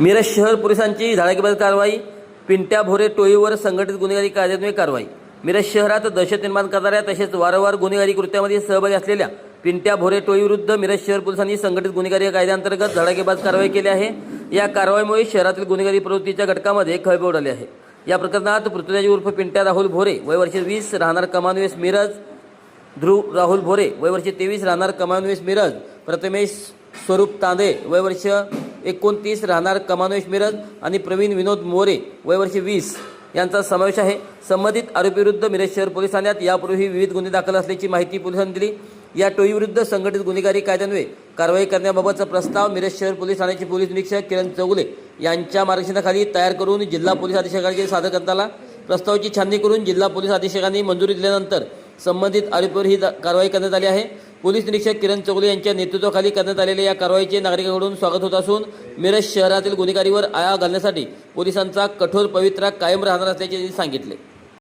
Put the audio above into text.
मिरज शहर पोलिसांची धडाकेबाज कारवाई. पिंट्या भोरे टोळीवर संघटित गुन्हेगारी कायद्यान्वये कारवाई. मिरज शहरात दहशत निर्माण करणाऱ्या तसेच वारंवार गुन्हेगारी कृत्यामध्ये सहभागी असलेल्या पिंट्या भोरे टोळीविरुद्ध मिरज शहर पोलिसांनी संघटित गुन्हेगारी कायद्याअंतर्गत धडाकेबाज कारवाई केली आहे. या कारवाईमुळे शहरातील गुन्हेगारी प्रवृत्तीच्या घटकामध्ये खळबळ उडाली आहे. या प्रकरणात पृथ्वीराज उर्फ पिंट्या राहुल भोरे वय वर्ष 20 राहणार कमानवेस मिरज, ध्रुव राहुल भोरे वय वर्ष 23 राहणार कमानवेस मिरज, प्रथमेश स्वरूप तांदे वय वर्ष 29 राहणार कमानवेस मिरज आणि प्रवीण विनोद मोरे वय वर्ष 20 यांचा समावेश आहे. संबंधित आरोपीविरुद्ध मिरज शहर पोलीस ठाण्यात यापूर्वी विविध गुन्हे दाखल असल्याची माहिती पोलिसांनी दिली. या टोळीविरुद्ध संघटित गुन्हेगारी कायद्यान्वये कारवाई करण्याबाबतचा प्रस्ताव मिरज शहर पोलीस ठाण्याचे पोलीस निरीक्षक किरण चौगुले यांच्या मार्गदर्शनाखाली तयार करून जिल्हा पोलीस अधीक्षकांकडे सादर करण्यात आला. प्रस्तावाची छाननी करून जिल्हा पोलीस अधीक्षकांनी मंजुरी दिल्यानंतर संबंधित आरोपीवर ही कारवाई करण्यात आली आहे. पोलीस निरीक्षक किरण चौगुले यांच्या नेतृत्वाखाली करण्यात आलेल्या या कारवाईचे नागरिकांकडून स्वागत होत असून मिरज शहरातील गुन्हेगारीवर आळा घालण्यासाठी पोलिसांचा कठोर पवित्रा कायम राहणार असल्याचे त्यांनी सांगितले.